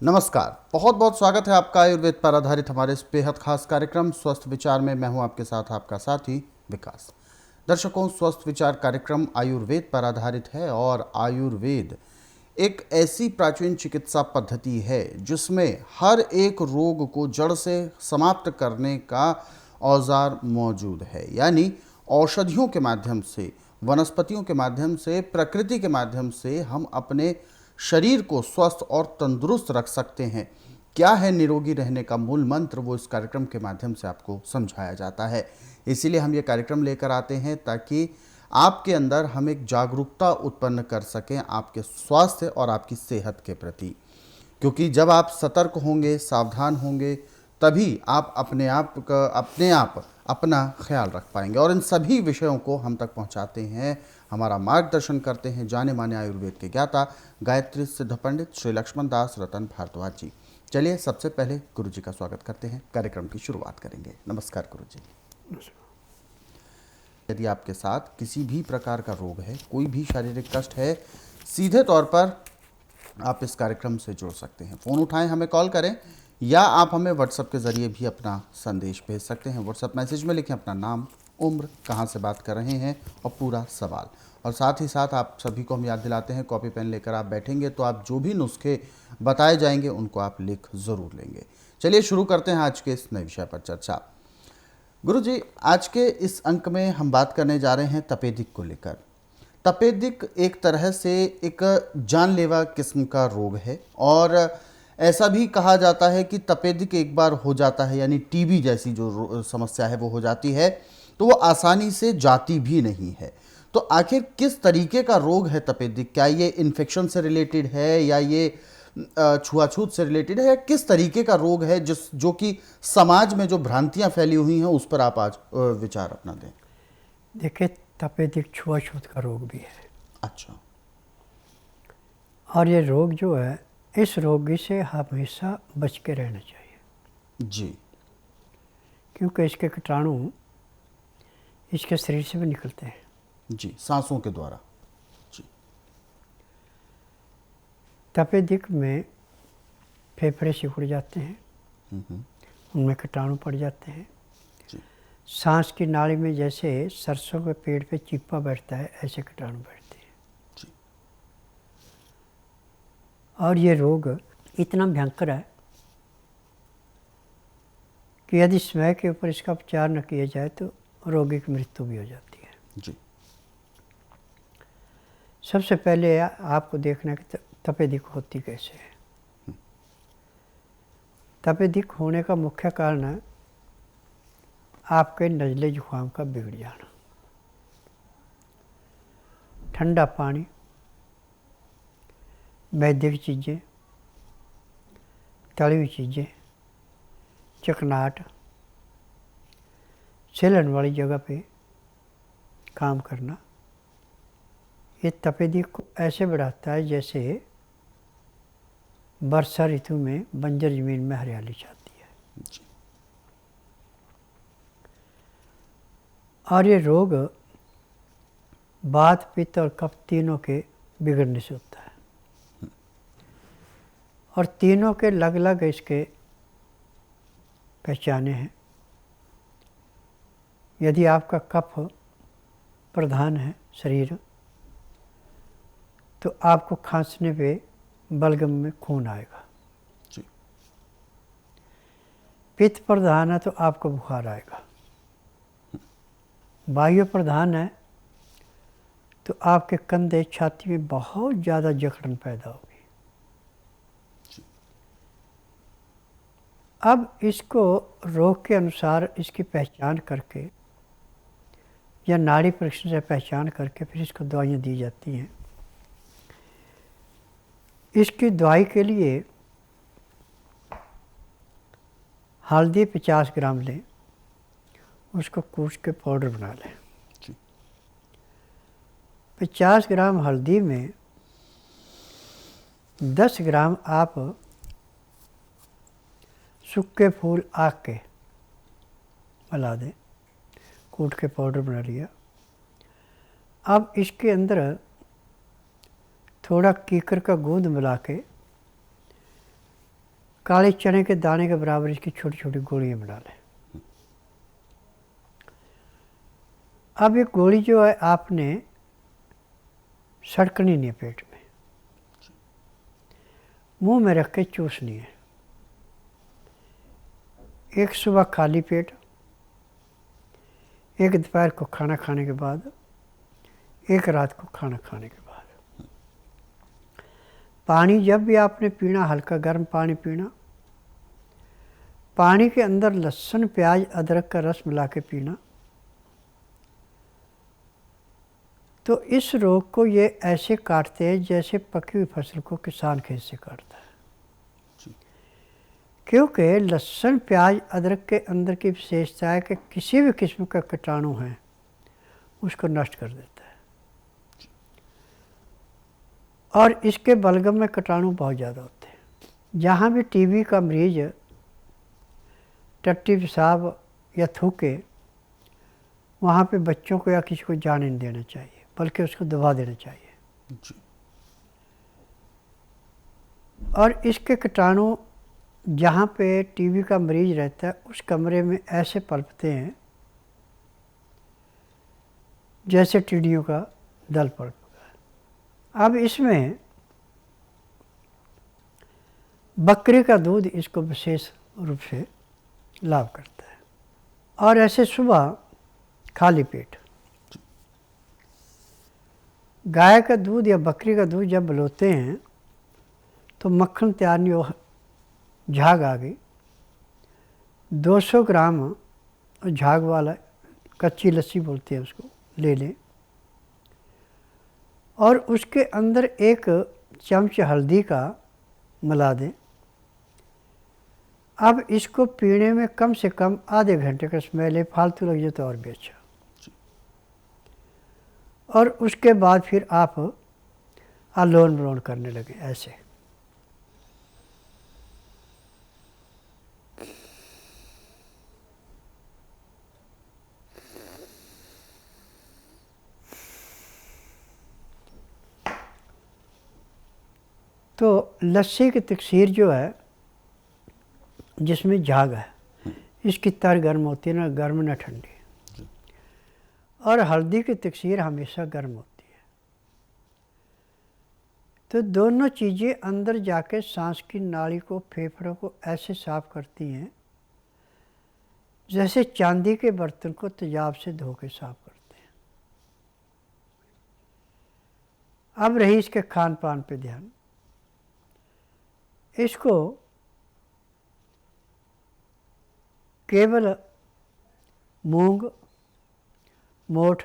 नमस्कार, बहुत बहुत स्वागत है आपका आयुर्वेद पर आधारित हमारे इस बेहद खास कार्यक्रम स्वस्थ विचार में। मैं हूं आपके साथ आपका साथी विकास। दर्शकों, स्वस्थ विचार कार्यक्रम आयुर्वेद पर आधारित है और आयुर्वेद एक ऐसी प्राचीन चिकित्सा पद्धति है जिसमें हर एक रोग को जड़ से समाप्त करने का औजार मौजूद है। यानी औषधियों के माध्यम से, वनस्पतियों के माध्यम से, प्रकृति के माध्यम से हम अपने शरीर को स्वस्थ और तंदुरुस्त रख सकते हैं। क्या है निरोगी रहने का मूल मंत्र, वो इस कार्यक्रम के माध्यम से आपको समझाया जाता है। इसीलिए हम ये कार्यक्रम लेकर आते हैं ताकि आपके अंदर हम एक जागरूकता उत्पन्न कर सकें आपके स्वास्थ्य और आपकी सेहत के प्रति। क्योंकि जब आप सतर्क होंगे, सावधान होंगे, तभी आप अपने आप अपना ख्याल रख पाएंगे। और इन सभी विषयों को हम तक पहुंचाते हैं, हमारा मार्गदर्शन करते हैं जाने माने आयुर्वेद के ज्ञाता गायत्री सिद्ध पंडित श्री लक्ष्मण दास रतन भारद्वाज जी। चलिए सबसे पहले गुरु जी का स्वागत करते हैं, कार्यक्रम की शुरुआत करेंगे। नमस्कार गुरु जी। यदि आपके साथ किसी भी प्रकार का रोग है, कोई भी शारीरिक कष्ट है, सीधे तौर पर आप इस कार्यक्रम से जुड़ सकते हैं। फ़ोन उठाएं, हमें कॉल करें, या आप हमें व्हाट्सएप के ज़रिए भी अपना संदेश भेज सकते हैं। व्हाट्सएप मैसेज में लिखें अपना नाम, उम्र, कहाँ से बात कर रहे हैं और पूरा सवाल। और साथ ही साथ आप सभी को हम याद दिलाते हैं, कॉपी पेन लेकर आप बैठेंगे तो आप जो भी नुस्खे बताए जाएंगे उनको आप लिख ज़रूर लेंगे। चलिए शुरू करते हैं आज के इस नए विषय पर चर्चा। गुरु जी, आज के इस अंक में हम बात करने जा रहे हैं तपेदिक को लेकर। तपेदिक एक तरह से एक जानलेवा किस्म का रोग है और ऐसा भी कहा जाता है कि तपेदिक एक बार हो जाता है, यानी टीबी जैसी जो समस्या है वो हो जाती है, तो वो आसानी से जाती भी नहीं है। तो आखिर किस तरीके का रोग है तपेदिक? क्या ये इन्फेक्शन से रिलेटेड है या ये छुआछूत से रिलेटेड है, या किस तरीके का रोग है जो कि समाज में जो भ्रांतियां फैली हुई हैं उस पर आप आज विचार अपना दें। देखिए, तपेदिक छुआछूत का रोग भी है। अच्छा। और ये रोग जो है, इस रोगी से हमेशा बच के रहना चाहिए, जी। क्योंकि इसके कीटाणु इसके शरीर से भी निकलते हैं। जी, सांसों के द्वारा। जी। तपेदिक में फेफड़े सिकुड़ जाते हैं, उनमें कीटाणु पड़ जाते हैं। जी। सांस की नाली में जैसे सरसों के पेड़ पे चिप्पा बैठता है, ऐसे कीटाणु बैठते हैं। जी। और ये रोग इतना भयंकर है कि यदि समय के ऊपर इसका उपचार न किया जाए तो रोगी की मृत्यु भी हो जाती है। जी। सबसे पहले आपको देखना है कि तपेदिक होती कैसे है। तपेदिक होने का मुख्य कारण है आपके नज़ले जुकाम का बिगड़ जाना। ठंडा पानी, वैद्य चीज़ें, तली हुई चीज़ें, चिकनाहट, सेलन वाली जगह पे काम करना, ये तपेदिक को ऐसे बढ़ाता है जैसे वर्षा ऋतु में बंजर ज़मीन में हरियाली छाती है। जी। और ये रोग वात, पित्त और कफ तीनों के बिगड़ने से होता है। और तीनों के अलग अलग इसके पहचाने हैं। यदि आपका कफ प्रधान है शरीर, तो आपको खांसने पे बलगम में खून आएगा। जी। पित्त प्रधान है तो आपको बुखार आएगा। वायु प्रधान है तो आपके कंधे, छाती में बहुत ज़्यादा जकड़न पैदा होगी। अब इसको रोग के अनुसार इसकी पहचान करके या नाड़ी परीक्षण से पहचान करके फिर इसको दवाइयाँ दी जाती हैं। इसकी दवाई के लिए हल्दी 50 ग्राम लें, उसको कूट के पाउडर बना लें। 50 ग्राम हल्दी में 10 ग्राम आप सूखे फूल आग के मिला दें, कूट के पाउडर बना लिया। अब इसके अंदर थोड़ा कीकर का गूंद मिला के काले चने के दाने के बराबर इसकी छोटी छोटी गोलियां बना लें। अब ये गोली जो है आपने सड़कनी नहीं है, पेट में मुंह में रख के चूसनी है। एक सुबह खाली पेट, एक दोपहर को खाना खाने के बाद, एक रात को खाना खाने के बाद। पानी जब भी आपने पीना, हल्का गर्म पानी पीना। पानी के अंदर लहसुन, प्याज, अदरक का रस मिला के पीना। तो इस रोग को ये ऐसे काटते हैं जैसे पकी हुई फसल को किसान खेत से काटता है। क्योंकि लहसुन, प्याज, अदरक के अंदर की विशेषता है कि किसी भी किस्म का कीटाणु है उसको नष्ट कर देता है। और इसके बलगम में कीटाणु बहुत ज़्यादा होते हैं। जहाँ भी टीबी का मरीज टट्टी, पेशाब या थूके, वहाँ पे बच्चों को या किसी को जाने नहीं देना चाहिए, बल्कि उसको दबा देना चाहिए जी। और इसके कीटाणु जहाँ पे टीबी का मरीज रहता है उस कमरे में ऐसे पलपते हैं जैसे टिड्डियों का दल पलपता है। अब इसमें बकरी का दूध इसको विशेष रूप से लाभ करता है। और ऐसे सुबह खाली पेट गाय का दूध या बकरी का दूध जब बलोते हैं तो मक्खन तैयार नहीं हो, झाग आ गई। 200 ग्राम झाग वाला कच्ची लस्सी बोलते हैं उसको, ले लें और उसके अंदर एक चम्मच हल्दी का मिला दें। अब इसको पीने में कम से कम आधे घंटे का समय ले, फालतू लग जाए तो और भी अच्छा। और उसके बाद फिर आप अलोन विलोन करने लगे ऐसे। तो लस्सी की तकसीर जो है जिसमें झाग है, इसकी तर गर्म होती है, ना गर्म ना ठंडी। और हल्दी की तकसीर हमेशा गर्म होती है। तो दोनों चीज़ें अंदर जाके सांस की नाली को, फेफड़ों को ऐसे साफ करती हैं जैसे चांदी के बर्तन को तेजाब से धो के साफ करते हैं। अब रही इसके खान पान पे ध्यान। इसको केवल मूंग, मोठ,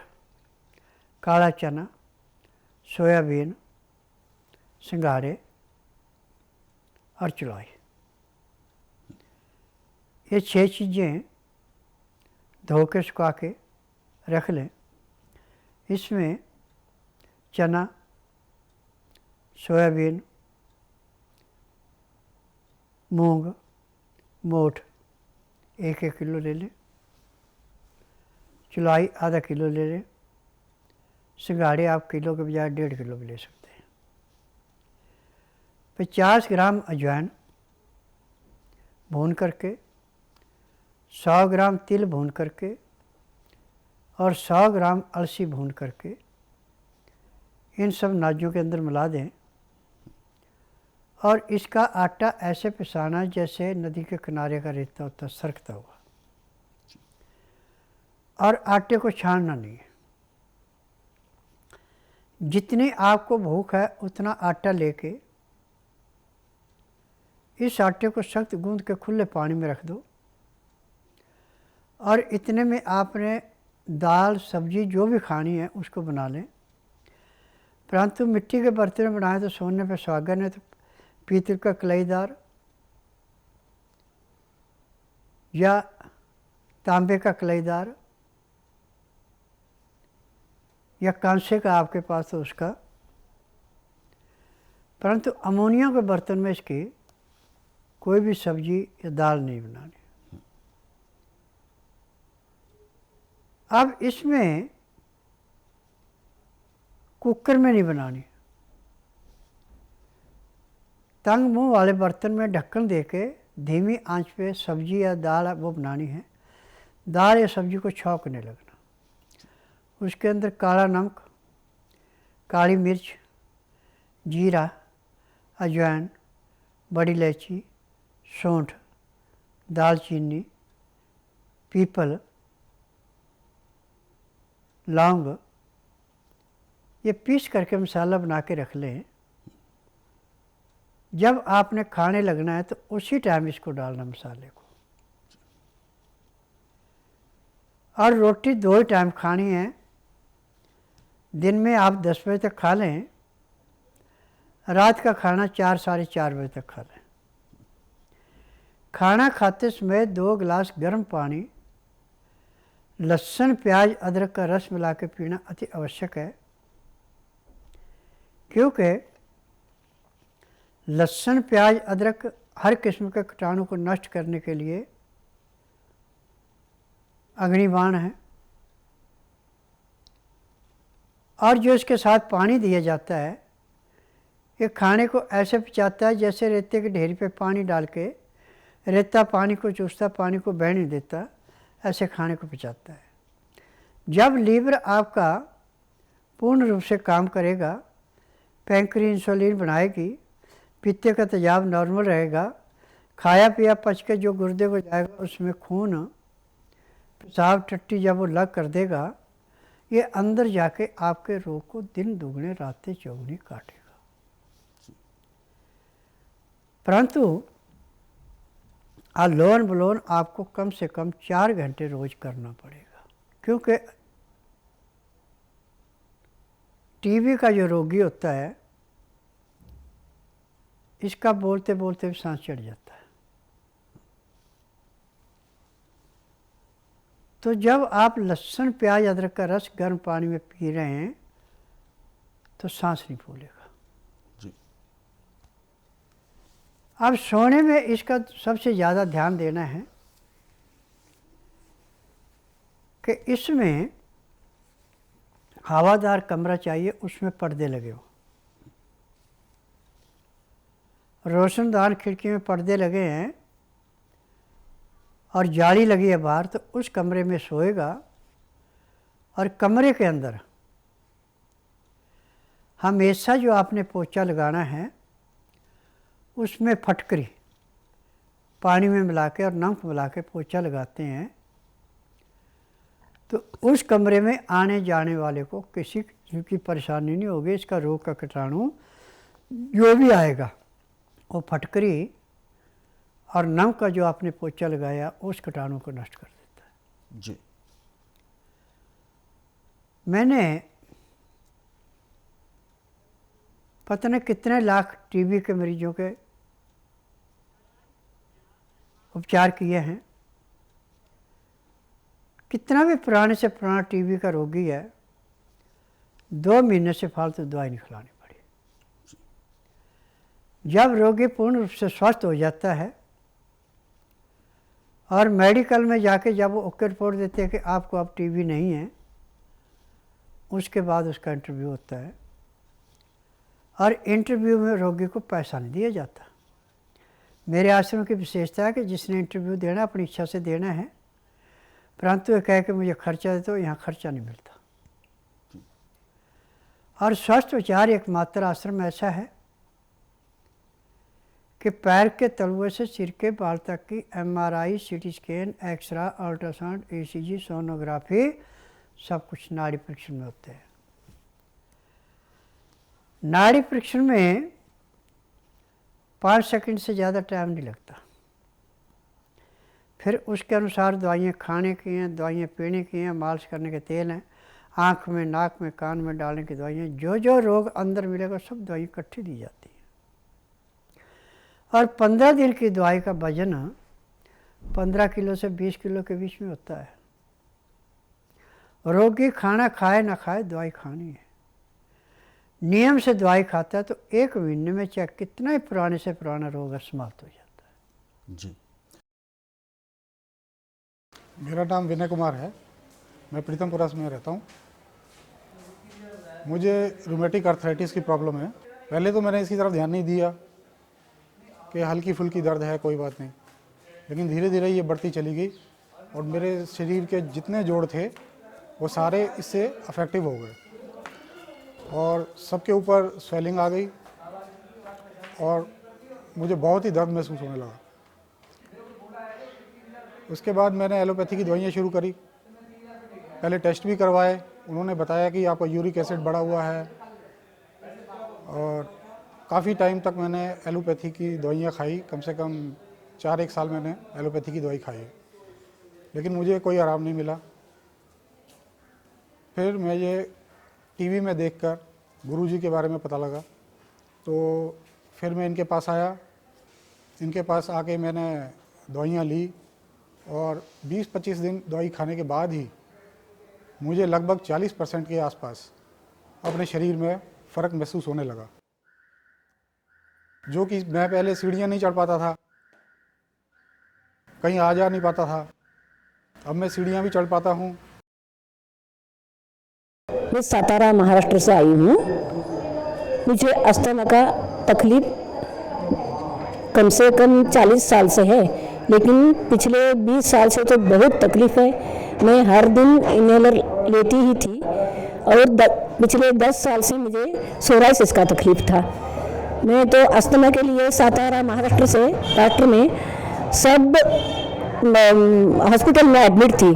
काला चना, सोयाबीन, सिंघाड़े और चौलाई, ये 6 चीज़ें धो के सुखा के रख लें। इसमें चना, सोयाबीन, मूंग, मोठ 1-1 किलो ले लें, चौलाई आधा किलो ले लें, सिंघाड़े आप किलो के बजाय 1.5 किलो भी ले सकते हैं। 50 ग्राम अजवाइन भून करके, 100 ग्राम तिल भून करके और 100 ग्राम अलसी भून करके इन सब नाजों के अंदर मिला दें। और इसका आटा ऐसे पिसाना जैसे नदी के किनारे का रेता होता है, सरकता हुआ। और आटे को छानना नहीं है। जितनी आपको भूख है उतना आटा लेके इस आटे को सख्त गूंद के खुले पानी में रख दो। और इतने में आपने दाल, सब्जी जो भी खानी है उसको बना लें। परंतु मिट्टी के बर्तन में बनाए तो सोने पे सुहागन है, तो पीतल का कलाईदार या तांबे का कलाईदार या कांसे का आपके पास तो उसका। परंतु अमोनिया के बर्तन में इसकी कोई भी सब्जी या दाल नहीं बनानी। अब इसमें कुकर में नहीं बनानी, तंग मुंह वाले बर्तन में ढक्कन दे के धीमी आंच पे सब्जी या दाल वो बनानी है। दाल या सब्जी को छौंकने लगना, उसके अंदर काला नमक, काली मिर्च, जीरा, अजवाइन, बड़ी इलायची, सौंठ, दालचीनी, पीपल, लौंग, ये पीस करके मसाला बना के रख लें। जब आपने खाने लगना है तो उसी टाइम इसको डालना मसाले को। और रोटी 2 ही टाइम खानी है। दिन में आप 10 बजे तक खा लें, रात का खाना 4 साढ़े 4 बजे तक खा लें। खाना खाते समय 2 गिलास गर्म पानी लहसुन प्याज अदरक का रस मिला के पीना अति आवश्यक है, क्योंकि लहसुन प्याज अदरक हर किस्म के कीटाणु को नष्ट करने के लिए अग्निबाण है। और जो इसके साथ पानी दिया जाता है, ये खाने को ऐसे पचाता है जैसे रेते की ढेरी पे पानी डाल के रेता पानी को चूसता, पानी को बह नहीं देता, ऐसे खाने को पचाता है। जब लीवर आपका पूर्ण रूप से काम करेगा, पैंक्री इंसुलिन बनाएगी, पित्ते का तेजाब नॉर्मल रहेगा, खाया पिया पच के जो गुर्दे को जाएगा उसमें खून पेशाब टट्टी जब वो लग कर देगा, ये अंदर जाके आपके रोग को दिन दुगने रातें चौगुनी काटेगा। परंतु लोन बलोन आपको कम से कम 4 घंटे रोज करना पड़ेगा, क्योंकि टीबी का जो रोगी होता है, इसका बोलते बोलते भी सांस चढ़ जाता है। तो जब आप लहसुन प्याज अदरक का रस गर्म पानी में पी रहे हैं तो सांस नहीं फूलेगा जी। अब सोने में इसका सबसे ज़्यादा ध्यान देना है कि इसमें हवादार कमरा चाहिए, उसमें पर्दे लगे हो, रोशनदान खिड़की में पर्दे लगे हैं और जाली लगी है बाहर, तो उस कमरे में सोएगा। और कमरे के अंदर हमेशा जो आपने पोछा लगाना है उसमें फटकरी पानी में मिला के और नमक मिला के पोछा लगाते हैं, तो उस कमरे में आने जाने वाले को किसी किस्म की परेशानी नहीं होगी। इसका रोग का कीटाणु जो भी आएगा वो फटकरी और नमक का जो आपने पोछा लगाया उस कीटाणु को नष्ट कर देता है जी। मैंने पता नहीं कितने लाख टीबी के मरीजों के उपचार किए हैं। कितना भी पुराने से पुराना टीबी का रोगी है, 2 महीने से फालतू दवाई नहीं खिलानी पड़ी। जब रोगी पूर्ण रूप से स्वस्थ हो जाता है और मेडिकल में जाके जब वो ओके रिपोर्ट देते हैं कि आपको अब टीबी नहीं है, उसके बाद उसका इंटरव्यू होता है और इंटरव्यू में रोगी को पैसा नहीं दिया जाता। मेरे आश्रम की विशेषता है कि जिसने इंटरव्यू देना अपनी इच्छा से देना है, परंतु ये कह के मुझे खर्चा दे, तो यहाँ खर्चा नहीं मिलता। और स्वस्थ विचार एकमात्र आश्रम ऐसा है कि पैर के तलुए से सिर के बाल तक की MRI, CT scan, x-ray, ultrasound, ECG, sonography सब कुछ नाड़ी परीक्षण में होते हैं। नाड़ी परीक्षण में 5 सेकंड से ज़्यादा टाइम नहीं लगता। फिर उसके अनुसार दवाइयाँ खाने की हैं, दवाइयाँ पीने की हैं, मालिश करने के तेल हैं, आँख में, नाक में, कान में डालने की दवाइयाँ, जो जो रोग अंदर मिलेगा सब दवाई इकट्ठी दी जाती है। और 15 दिन की दवाई का वजन 15 किलो से 20 किलो के बीच में होता है। रोगी खाना खाए ना खाए दवाई खानी है। नियम से दवाई खाता है तो 1 महीने में चाहे कितना ही पुराने से पुराना रोग समाप्त हो जाता है जी। मेरा नाम विनय कुमार है, मैं प्रीतमपुरा में रहता हूँ। मुझे रूमेटिक आर्थराइटिस की प्रॉब्लम है। पहले तो मैंने इसकी तरफ ध्यान नहीं दिया, कि हल्की फुल्की दर्द है, कोई बात नहीं, लेकिन धीरे धीरे ये बढ़ती चली गई और मेरे शरीर के जितने जोड़ थे वो सारे इससे अफेक्टिव हो गए और सबके ऊपर स्वेलिंग आ गई और मुझे बहुत ही दर्द महसूस होने लगा। उसके बाद मैंने एलोपैथी की दवाइयाँ शुरू करी। पहले टेस्ट भी करवाए, उन्होंने बताया कि आपका यूरिक एसिड बढ़ा हुआ है और काफ़ी टाइम तक मैंने एलोपैथी की दवाइयाँ खाई, कम से कम 4-1 साल मैंने एलोपैथी की दवाई खाई, लेकिन मुझे कोई आराम नहीं मिला। फिर मैं ये टीवी में देखकर गुरुजी के बारे में पता लगा, तो फिर मैं इनके पास आया। इनके पास आके मैंने दवाइयाँ ली और 20-25 दिन दवाई खाने के बाद ही मुझे लगभग 40% के आसपास अपने शरीर में फ़र्क महसूस होने लगा। जो कि मैं पहले सीढ़ियाँ नहीं चढ़ पाता था, कहीं आ जा नहीं पाता था, अब मैं सीढ़ियाँ भी चढ़ पाता हूँ। मैं सातारा महाराष्ट्र से आई हूँ। मुझे अस्थमा का तकलीफ कम से कम 40 साल से है, लेकिन पिछले 20 साल से तो बहुत तकलीफ है। मैं हर दिन इनहेलर लेती ही थी और पिछले 10 साल से मुझे सोराइसिस का तकलीफ था। मैं तो अस्थमा के लिए सातारा महाराष्ट्र से डॉक्टर में सब हॉस्पिटल में एडमिट थी,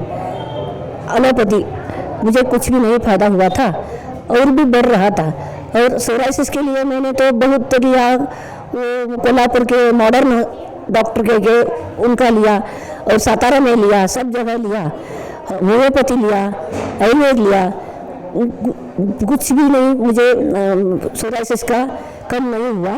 एलोपैथी, मुझे कुछ भी नहीं फायदा हुआ था और भी बढ़ रहा था। और सोराइसिस के लिए मैंने तो बहुत लिया, वो कोल्हापुर के मॉडर्न डॉक्टर के गए, उनका लिया और सातारा में लिया, सब जगह लिया, होम्योपैथी लिया, आयुर्वेद लिया, कुछ भी नहीं, मुझे सोराइसिस का कम नहीं हुआ।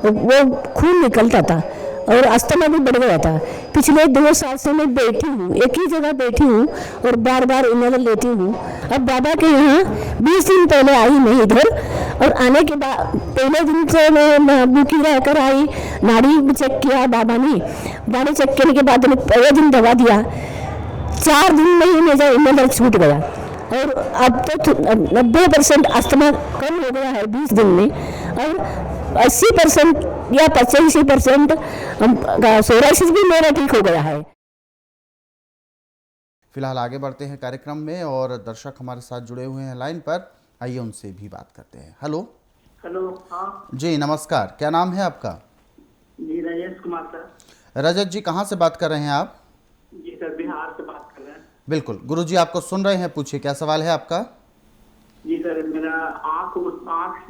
वो खून निकलता था और अस्थमा भी बढ़ गया था। पिछले 2 साल से मैं बैठी हूँ, एक ही जगह बैठी हूँ और बार बार इनहेलर लेती हूँ। अब बाबा के यहाँ 20 दिन पहले आई मैं इधर, और आने के बाद पहले दिन से मैं भूखी रहकर आई। नाड़ी चेक किया बाबा ने, नाड़ी चेक करने के बाद पहले दिन दवा दिया, 4 दिन में ही मेरा इनहेलर छूट गया और अब तो 90% अस्थमा कम हो गया है 20 दिन में और 80% या 85% सोराइसिस भी मेरा ठीक हो गया है। फिलहाल आगे बढ़ते हैं कार्यक्रम में और दर्शक हमारे साथ जुड़े हुए हैं लाइन पर, आइए उनसे भी बात करते हैं। हेलो। हेलो। हाँ जी नमस्कार, क्या नाम है आपका? जी राजेश कुमार सर। रजत जी, कहाँ से बात कर रहे हैं आप? जी सर, बिहार से बात कर रहे हैं। बिल्कुल, गुरुजी आपको सुन रहे हैं, पूछिए क्या सवाल है आपका? जी सर, मेरा आँख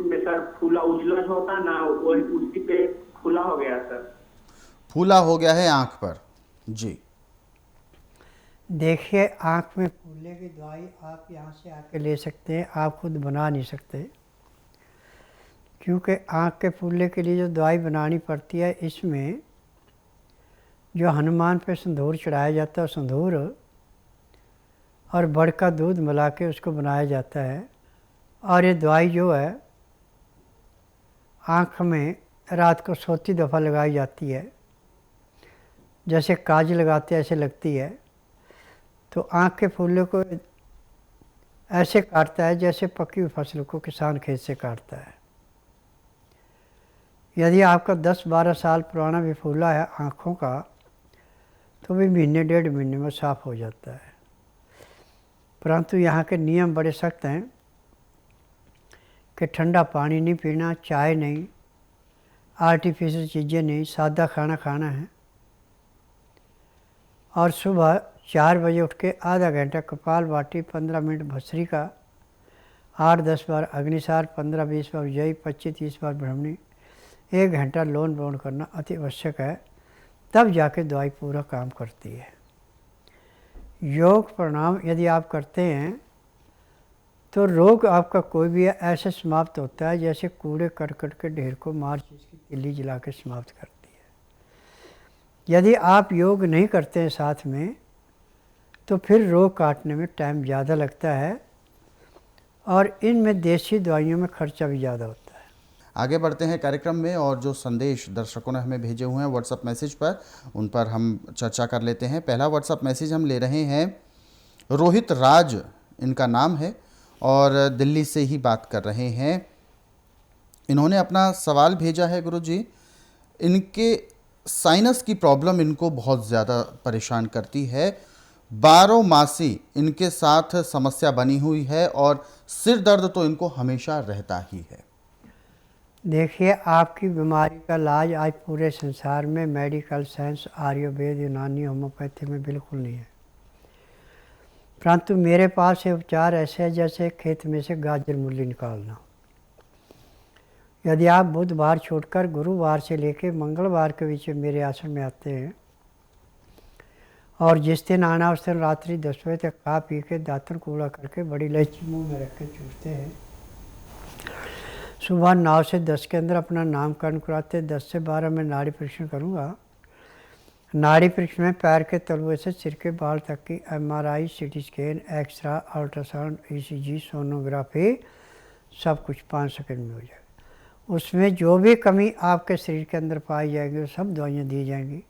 में सर फूला उजला जो होता है ना, वही उसी पे फूला हो गया सर। फूला हो गया है आँख पर? जी देखिए, आँख में फूलने की दवाई आप यहाँ से आके ले सकते हैं, आप खुद बना नहीं सकते, क्योंकि आँख के फूलने के लिए जो दवाई बनानी पड़ती है, इसमें जो हनुमान पे सिंदूर चढ़ाया जाता है, सिंदूर और बड़ का दूध मिला के उसको बनाया जाता है। और ये दवाई जो है आँख में रात को सोती दफ़ा लगाई जाती है, जैसे काज लगाते ऐसे लगती है। तो आँख के फूले को ऐसे काटता है जैसे पकी हुई फसल को किसान खेत से काटता है। यदि आपका 10-12 साल पुराना भी फूला है आँखों का, तो भी महीने 1.5 महीने में साफ़ हो जाता है। परंतु यहाँ के नियम बड़े सख्त हैं कि ठंडा पानी नहीं पीना, चाय नहीं, आर्टिफिशियल चीज़ें नहीं, सादा खाना खाना है। और सुबह 4 बजे उठ के आधा घंटा कपालभाति, 15 मिनट भस्त्री का, 8-10 बार अग्निसार, 15-20 बार उज्जयी, 25-30 बार ब्राह्मणी, 1 घंटा लोन बोन करना अति आवश्यक है, तब जाके दवाई पूरा काम करती है। योग प्राणायाम यदि आप करते हैं तो रोग आपका कोई भी ऐसे समाप्त होता है जैसे कूड़े करकट के ढेर को मार्च की तिल्ली जला के समाप्त करती है। यदि आप योग नहीं करते हैं साथ में, तो फिर रोग काटने में टाइम ज़्यादा लगता है और इनमें देसी दवाइयों में खर्चा भी ज़्यादा होता है। आगे बढ़ते हैं कार्यक्रम में और जो संदेश दर्शकों ने हमें भेजे हुए हैं व्हाट्सएप मैसेज पर, उन पर हम चर्चा कर लेते हैं। पहला व्हाट्सएप मैसेज हम ले रहे हैं, रोहित राज इनका नाम है और दिल्ली से ही बात कर रहे हैं। इन्होंने अपना सवाल भेजा है, गुरुजी, इनके साइनस की प्रॉब्लम इनको बहुत ज़्यादा परेशान करती है। 12 मासी इनके साथ समस्या बनी हुई है और सिर दर्द तो इनको हमेशा रहता ही है। देखिए, आपकी बीमारी का इलाज आज पूरे संसार में मेडिकल साइंस, आयुर्वेद, यूनानी, होम्योपैथी में बिल्कुल नहीं है। परंतु मेरे पास ये उपचार ऐसे है जैसे खेत में से गाजर मूली निकालना। यदि आप बुधवार छोड़कर गुरुवार से लेकर मंगलवार के बीच में मेरे आश्रम में आते हैं और जिस दिन आना उस दिन रात्रि 10 बजे तक खा पी के दातन कूड़ा करके बड़ी इलायची मुंह में रख के चूसते हैं, सुबह 9 से 10 के अंदर अपना नामकरण कराते, 10 से 12 में नाड़ी परीक्षण करूँगा। नाड़ी परीक्षण में पैर के तलुए से सिर के बाल तक की MRI, CT scan, x-ray, ultrasound, ECG, sonography सब कुछ 5 सेकंड में हो जाएगा। उसमें जो भी कमी आपके शरीर के अंदर पाई जाएगी वो सब दवाइयाँ दी जाएंगी।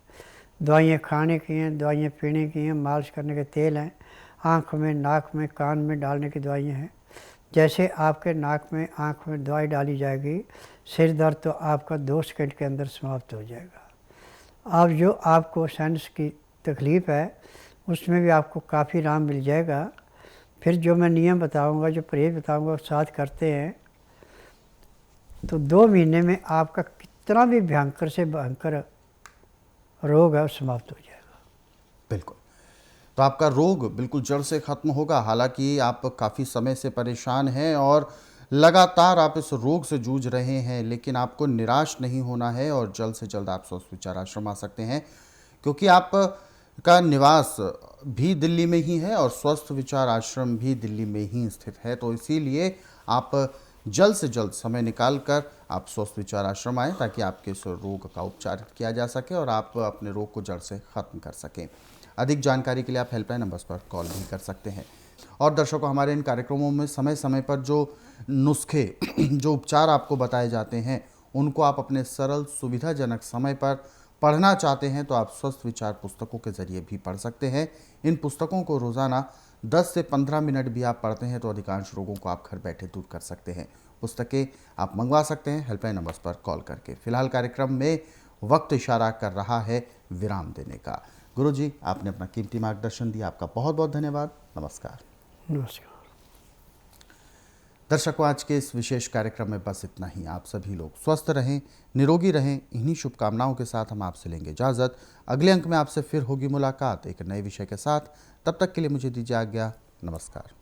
दवाइयाँ खाने की हैं, दवाइयाँ पीने की हैं, मालिश करने के तेल हैं, आँख में, नाक में, कान में डालने की दवाइयाँ हैं। जैसे आपके नाक में, आँख में दवाई डाली जाएगी, सिर दर्द तो आपका 2 सेकंड के अंदर समाप्त हो जाएगा। अब जो आपको साइनस की तकलीफ़ है उसमें भी आपको काफ़ी आराम मिल जाएगा। फिर जो मैं नियम बताऊंगा, जो परहेज बताऊंगा, साथ करते हैं तो 2 महीने में आपका कितना भी भयंकर से भयंकर रोग है वो समाप्त हो जाएगा। बिल्कुल, तो आपका रोग बिल्कुल जड़ से खत्म होगा। हालांकि आप काफ़ी समय से परेशान हैं और लगातार आप इस रोग से जूझ रहे हैं, लेकिन आपको निराश नहीं होना है और जल्द से जल्द आप स्वस्थ विचार आश्रम आ सकते हैं, क्योंकि आप का निवास भी दिल्ली में ही है और स्वस्थ विचार आश्रम भी दिल्ली में ही स्थित है। तो इसीलिए आप जल्द से जल्द समय निकाल कर आप स्वस्थ विचार आश्रम आएँ ताकि आपके इस रोग का उपचार किया जा सके और आप अपने रोग को जड़ से ख़त्म कर सकें। अधिक जानकारी के लिए आप हेल्पलाइन नंबर्स पर कॉल भी कर सकते हैं। और दर्शकों, हमारे इन कार्यक्रमों में समय समय पर जो नुस्खे जो उपचार आपको बताए जाते हैं उनको आप अपने सरल सुविधाजनक समय पर पढ़ना चाहते हैं तो आप स्वस्थ विचार पुस्तकों के जरिए भी पढ़ सकते हैं। इन पुस्तकों को रोज़ाना 10 से 15 मिनट भी आप पढ़ते हैं तो अधिकांश रोगों को आप घर बैठे दूर कर सकते हैं। पुस्तकें आप मंगवा सकते हैं हेल्पलाइन नंबर्स पर कॉल करके। फिलहाल कार्यक्रम में वक्त इशारा कर रहा है विराम देने का। गुरुजी, आपने अपना कीमती मार्गदर्शन दिया, आपका बहुत बहुत धन्यवाद। नमस्कार। नमस्कार। दर्शकों, आज के इस विशेष कार्यक्रम में बस इतना ही। आप सभी लोग स्वस्थ रहें, निरोगी रहें, इन्हीं शुभकामनाओं के साथ हम आपसे लेंगे इजाज़त। अगले अंक में आपसे फिर होगी मुलाकात एक नए विषय के साथ। तब तक के लिए मुझे दीजिए आज्ञा। नमस्कार।